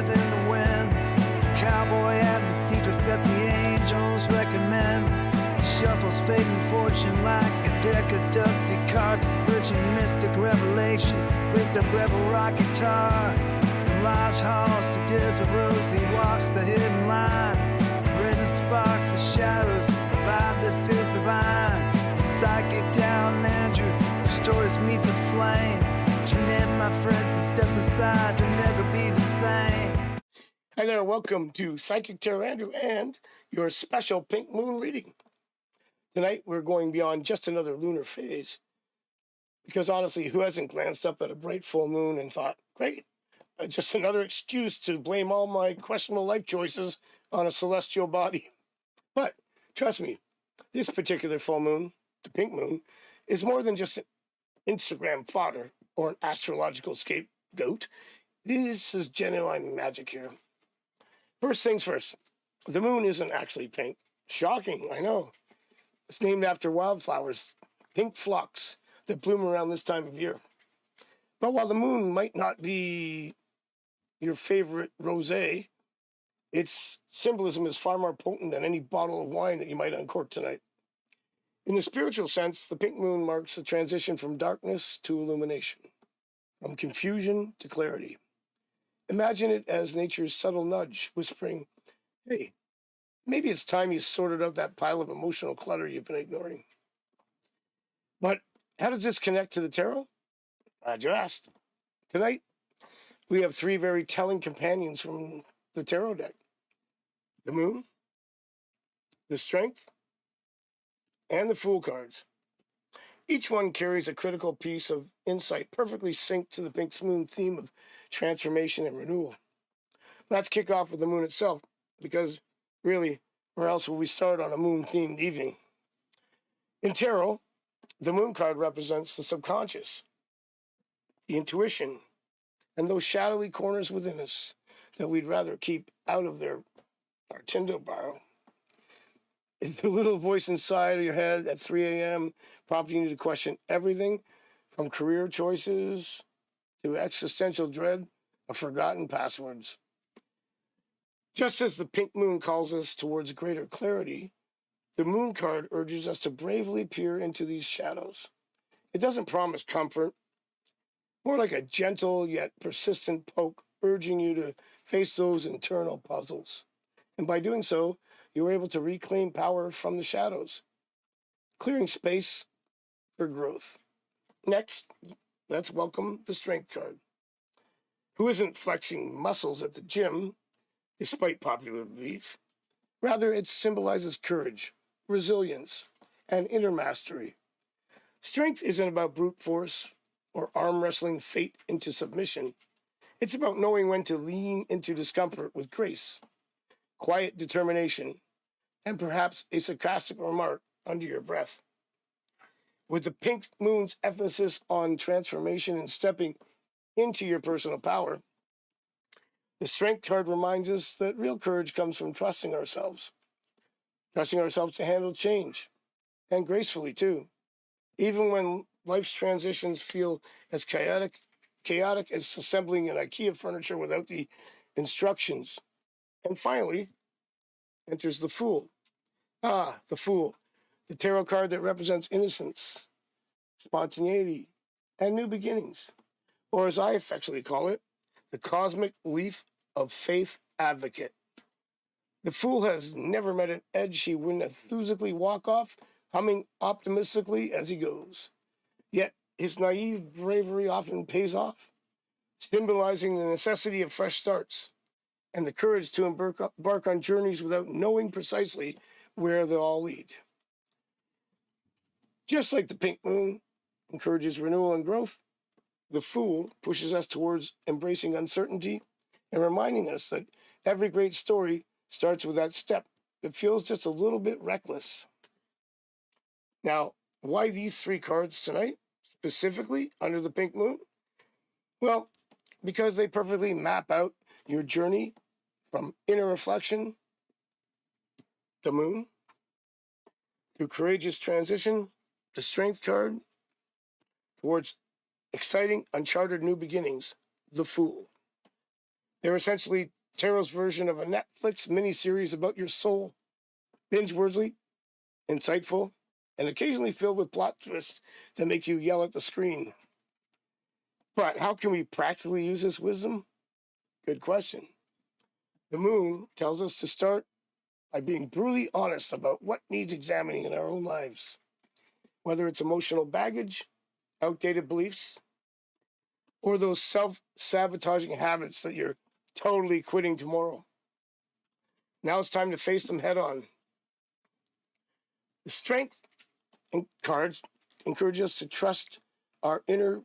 whispers in the wind. The cowboy had the secrets that the angels recommend. He shuffles fate and fortune like a deck of dusty cards. Rich in mystic revelation, ripped up rebel rock guitar. From large halls to desert roads, he walks the hidden line. Written sparks, the shadows, vibe that feels divine. Psychic down Andrew, stories meet the flame. Tune in, my friends, and step inside, you'll never be the same. Hi there, welcome to Psychic Tarot Andrew and your special Pink Moon reading. Tonight we're going beyond just another lunar phase. Because honestly, who hasn't glanced up at a bright full moon and thought, great, just another excuse to blame all my questionable life choices on a celestial body. But trust me, this particular full moon, the pink moon, is more than just an Instagram fodder or an astrological scapegoat. This is genuine magic here. First things first, the moon isn't actually pink. Shocking, I know. It's named after wildflowers, pink phlox, that bloom around this time of year. But while the moon might not be your favorite rosé, its symbolism is far more potent than any bottle of wine that you might uncork tonight. In the spiritual sense, the pink moon marks a transition from darkness to illumination, from confusion to clarity. Imagine it as nature's subtle nudge, whispering, hey, maybe it's time you sorted out that pile of emotional clutter you've been ignoring. But how does this connect to the tarot? Glad you asked. Tonight, we have three very telling companions from the tarot deck. The moon, the strength, and the fool cards. Each one carries a critical piece of insight perfectly synced to the pink moon theme of transformation and renewal. Let's kick off with the moon itself, because really, where else will we start on a moon-themed evening? In tarot, the moon card represents the subconscious, the intuition, and those shadowy corners within us that we'd rather keep out of our Tinder bio. It's the little voice inside of your head at 3 a.m. prompting you to question everything from career choices to existential dread of forgotten passwords. Just as the pink moon calls us towards greater clarity, the moon card urges us to bravely peer into these shadows. It doesn't promise comfort, more like a gentle yet persistent poke urging you to face those internal puzzles. And by doing so, you are able to reclaim power from the shadows, clearing space for growth. Next, let's welcome the strength card, who isn't flexing muscles at the gym, despite popular belief. Rather, it symbolizes courage, resilience, and inner mastery. Strength isn't about brute force or arm wrestling fate into submission. It's about knowing when to lean into discomfort with grace, quiet determination, and perhaps a sarcastic remark under your breath. With the pink moon's emphasis on transformation and stepping into your personal power, the strength card reminds us that real courage comes from trusting ourselves to handle change, and gracefully too, even when life's transitions feel as chaotic as assembling an IKEA furniture without the instructions. And finally, enters the Fool. The Fool, the tarot card that represents innocence, spontaneity, and new beginnings. Or as I affectionately call it, the cosmic leaf of faith advocate. The Fool has never met an edge he wouldn't enthusiastically walk off, humming optimistically as he goes. Yet his naive bravery often pays off, symbolizing the necessity of fresh starts and the courage to embark on journeys without knowing precisely where they'll all lead. Just like the pink moon encourages renewal and growth, the Fool pushes us towards embracing uncertainty and reminding us that every great story starts with that step that feels just a little bit reckless. Now, why these three cards tonight, specifically under the pink moon? Well, because they perfectly map out your journey from inner reflection, the moon, through courageous transition, the strength card, towards exciting, uncharted new beginnings, the Fool. They're essentially tarot's version of a Netflix miniseries about your soul, binge-worthy, insightful, and occasionally filled with plot twists that make you yell at the screen. But how can we practically use this wisdom? Good question. The moon tells us to start by being brutally honest about what needs examining in our own lives, whether it's emotional baggage, outdated beliefs, or those self-sabotaging habits that you're totally quitting tomorrow. Now it's time to face them head on. The strength cards encourage us to trust our inner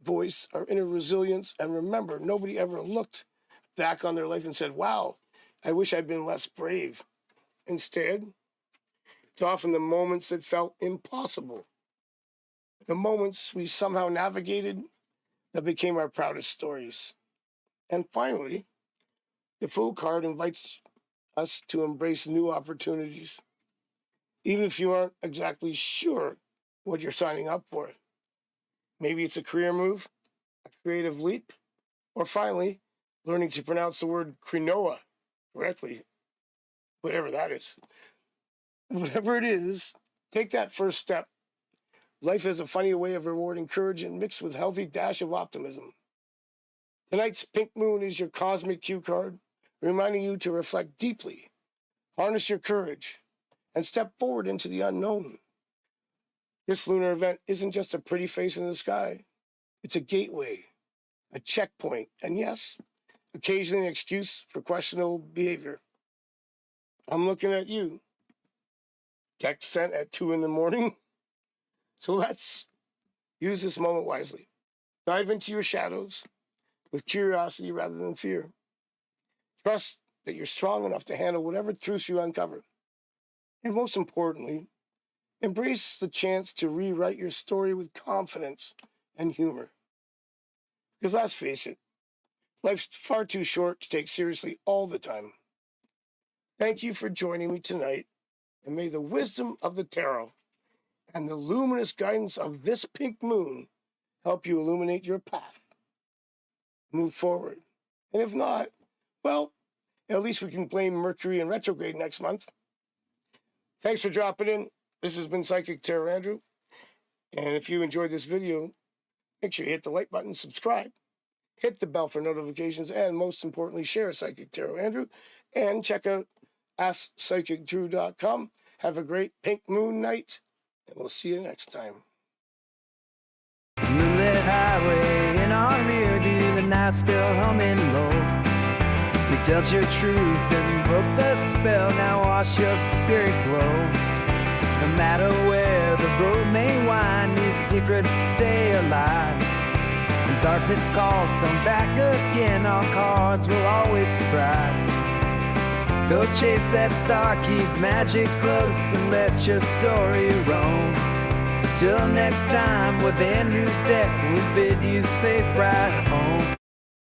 voice, our inner resilience, and remember, nobody ever looked back on their life and said, wow, I wish I'd been less brave. Instead, it's often the moments that felt impossible, the moments we somehow navigated that became our proudest stories. And finally, the Fool card invites us to embrace new opportunities, even if you aren't exactly sure what you're signing up for. Maybe it's a career move, a creative leap, or finally, learning to pronounce the word quinoa correctly, whatever that is. Whatever it is, take that first step. Life has a funny way of rewarding courage and mixed with a healthy dash of optimism. Tonight's pink moon is your cosmic cue card, reminding you to reflect deeply, harness your courage, and step forward into the unknown. This lunar event isn't just a pretty face in the sky. It's a gateway, a checkpoint, and yes, occasionally an excuse for questionable behavior. I'm looking at you. Text sent at 2 a.m. So let's use this moment wisely. Dive into your shadows with curiosity rather than fear. Trust that you're strong enough to handle whatever truths you uncover. And most importantly, embrace the chance to rewrite your story with confidence and humor. Because let's face it, life's far too short to take seriously all the time. Thank you for joining me tonight, and may the wisdom of the tarot and the luminous guidance of this pink moon help you illuminate your path. Move forward. And if not, well, at least we can blame Mercury in retrograde next month. Thanks for dropping in. This has been Psychic Tarot Andrew. And if you enjoyed this video, make sure you hit the like button, subscribe, hit the bell for notifications, and most importantly, share Psychic Tarot Andrew. And check out AskPsychicDrew.com. Have a great pink moon night, and we'll see you next time. Moonlit highway in our rear view, the night still humming low. We dealt your truth and broke the spell, now watch your spirit glow. No matter where the road may wind, these secrets stay alive. When darkness calls, come back again, our cards will always thrive. Go chase that star, keep magic close, and let your story roam. Till next time with Andrew's deck, we bid you safe ride home.